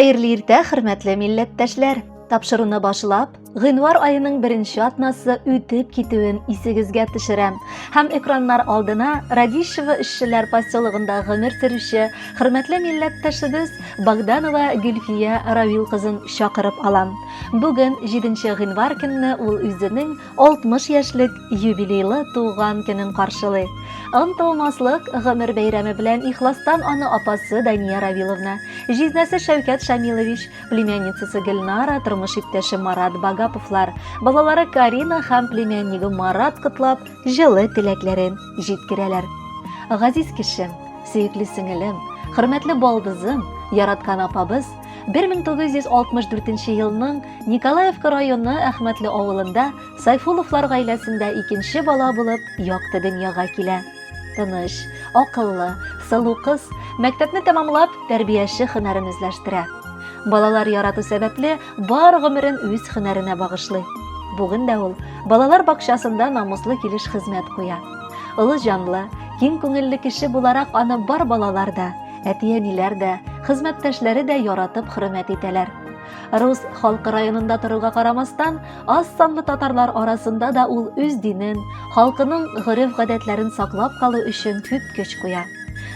Хәерле иртә, хөрмәтле милләттәшләр. Тапшыруны башлап, гыйнвар айының беренче атнасы үтеп китүен исегезгә төшерәм. Һәм экраннар алдына Радищева эшчеләр поселогында гомер сөрүче хөрмәтле милләттәшебез Богданова Гөлфия Равил кызын чакырып алам. Бүген 7 гыйнвар көнне ул үзенең 60 яшьлек юбилейлы туган көнен каршылый. Онытылмаслык гомер бәйрәме белән ихластан аны апасы Дания Равиловна, җизнәсе Шәүкәт Шамилович, племянницасы Гөлнара, тормыш иптәше Марат Багаповлар, балалары Карина һәм племяннигы Марат котлап, җылы теләкләрен җиткерәләр. Газиз кешем, сөекле сеңелем, хөрмәтле балдызым, яраткан апабыз 1964 елның Николаевка районы Әхмәтле авылында Сайфуловлар гаиләсендә икенче бала булып якты дөньяга килә. Тыныч, акыллы, сылу кыз мәктәпне тәмамлап, тәрбияче һөнәрен үзләштерә. Балалар ярату сәбәпле бар гомерен үз һөнәренә багышлый. Бүген дә ул балалар бакчасында намуслы килеш хезмәт куя. Улы җанлы, киң күңелле кеше буларак аны бар балалар да, әти-әниләр дә, хезмәттәшләре дә яратып хөрмәт итәләр. Рус халкы районында торуга карамастан, аз санлы татарлар арасында да ул үз динен, халкының гырыф-гадәтләрен саклап калу өчен күп көч куя.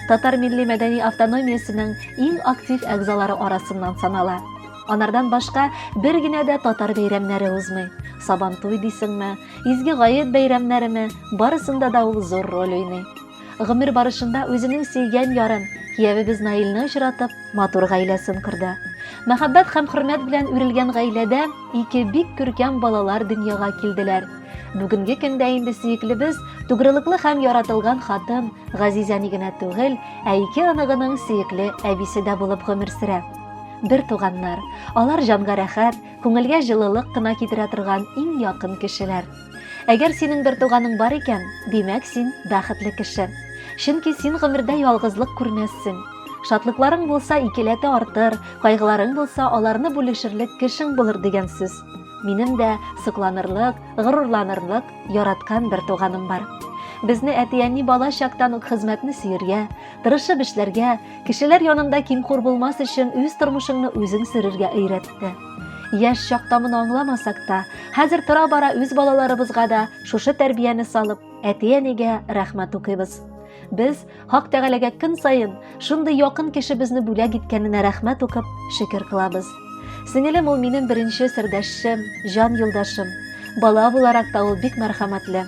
Татар милли мәдәни автономиясенең иң актив әгъзалары арасыннан санала. Анардан башка бер генә дә татар бәйрәмнәре узмый. Сабантуй дисеңме, изге гает бәйрәмнәреме, барысында да ул зур роль уйный. Гомер барышында үзенең сөйгән ярын, киявебез Наилне очратып, матур гаиләсен кырды. Мәхәббәт һәм хөрмәт белән үрелгән гаиләдә ике бик күркәм балалар дөньяга килделәр. Бүгенге көндә инде сөеклебез тугрылыклы һәм яратылган хатын Газизәне генә түгел, ә ике аныгының сөекле әбисе дә булып гомер сөрә. Бер туганнар, алар җанга рәхәт, күңелгә җылылык кына китерә торган иң якын кешеләр. Әгәр синең бер туганың бар икән, димәк син бәхетле кеше. Чөнки син гомердә ялгызлык күрмәссең. Шатлыкларың булса икеләтә артыр, кайгыларың булса аларны бүлешерлек кешең булыр дигән сүз. Минем дә сокланырлык, горурланырлык яраткан бер туганым бар. Безне әти-әни бала чактан ук хезмәтне сөергә, тырышып эшләргә, кешеләр янында кимхур булмас өчен үз тормышыңны үзең сөрергә өйрәтте. Яшь чакта моны аңламасак та, хәзер тора-бара үз балаларыбызга да шушы тәрбияне салып, әти-әнигә рәхмәт укыйбыз. Без Хак Тәгаләгә көн сайын шундый якын кешебезне бүләк иткәненә рәхмәт укып, шөкер кылабыз. Сеңелем ул минем беренче сердәшем, җан юлдашым. Бала буларак та ул бик мәрхәмәтле.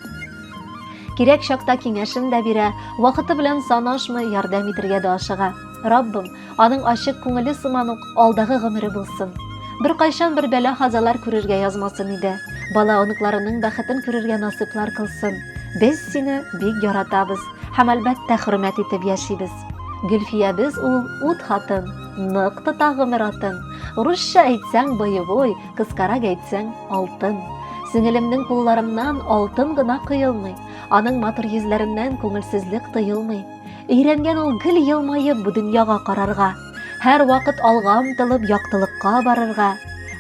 Кирәк чакта киңәшен дә бирә, вакыты белән санашмый, ярдәм итәргә дә ашыга. Раббым, аның ачык күңеле сыман ук алдагы гомере булсын. Бер кайчан бер бәла хазалар күрергә язмасын иде. Бала оныкларының бәхетен күрергә насыйплар кылсын. Без сине бик яратабыз һәм әлбәттә хөрмәт итеп яшибез. Гөлфиябез ул ут хатын, нык тота гомер атын. Русча әйтсәң боевой, кыскарак әйтсәң алтын. Сеңелемнең кулларымнан алтын гына кыйылмый, аның матур йөзләреннән күңелсезлек тыелмый. Өйрәнгән ул гел елмаеп бу дөньяга карарга, һәр вакыт алга омтылып яктылыкка барырга.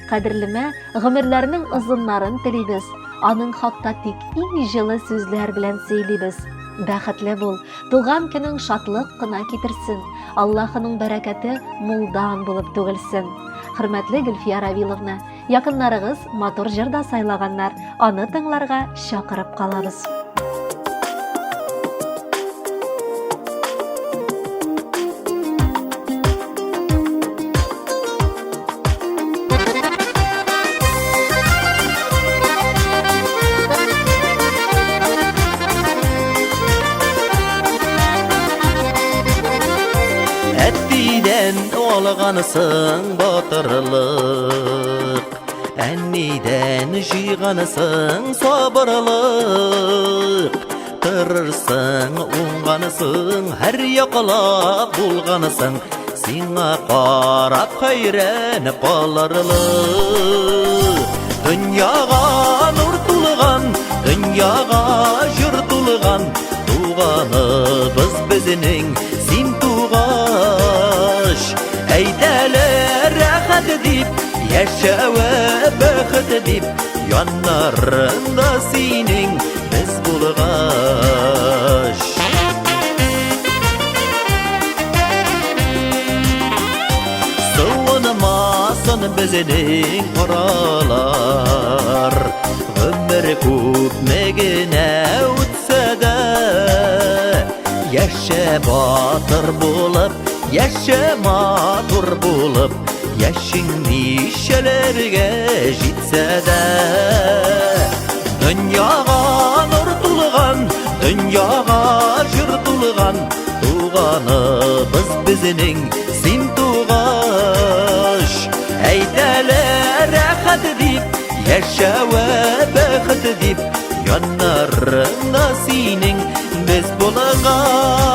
Кадерлемә гомерләрнең озыннарын телибез, аның хакта тик иң җылы сүзләр белән сөйлибез. Бәхетле бул, туган көнең шатлык кына китерсен, Аллаһының бәрәкәте мулдан булып түгелсен. Хөрмәтле Гөлфия Равиловна, якыннарыгыз матур җырда сайлаганнар, аны тыңларга чакырып калабыз. Olğanısın batırlıq, Ənnidən jıyğanısın sabırlıq, Tırırsın, uğanısın, hər yaqlaq bulğanısın, Sina qarab xeyrəni qalırlıq. Dünyağa nur tulğan, dünyağa jür tulğan, Tuğanıbız bizinin sin tuğaş. Әйдәләр рәхәт дип, яшәве бәхет дип, яннарында синең без булгач. Сылынма bizning qoralar ömür ko'pmagina o'tsa-da yaşa batır bo'lib yaşa matur bo'lib yaşing nishalarga jitsa-da dunyoga nur to'lg'an dunyoga jur to'lg'an tuğanımız bizning sen tuğaş aytalar rahat deb yaşa va baxt deb yonlarında sening biz bo'lg'ash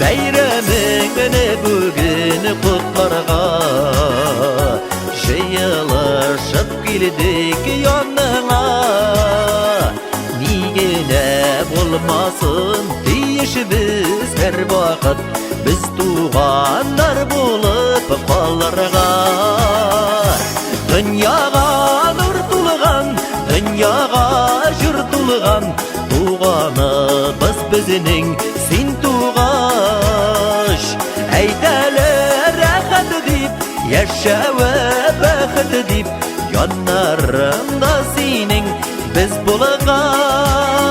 bayramingni bugun qutlarga yığılışıp geldik yanına nigene olmasın deyişimiz her vakit biz tuğanlar bulup qallarga dünyaga nur tulgan dünyaga jür tulgan tuğanımız bizning sen tuğaş aytalar rahat deb yaşa ve baxt deb yonlarında sening biz bo'lg'ash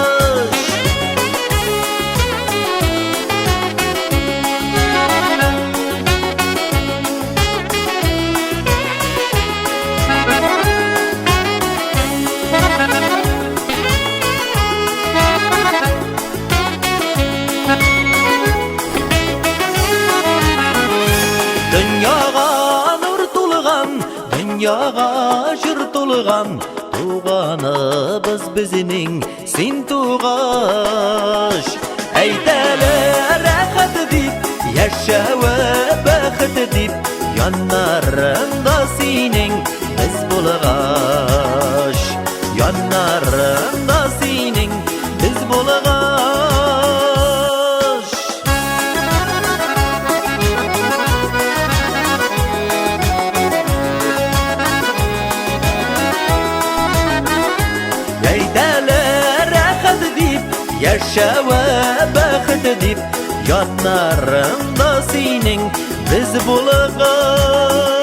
Dünyaga jür to'lg'an tuğanımız bizning sen tuğash aytalar rahat deb yaşa va baxt deb yonlarında sening biz bo'lg'ash yonlarında sening biz bo'lg'ash yaşa ve baxt deb yonlarında sening biz bo'lg'ash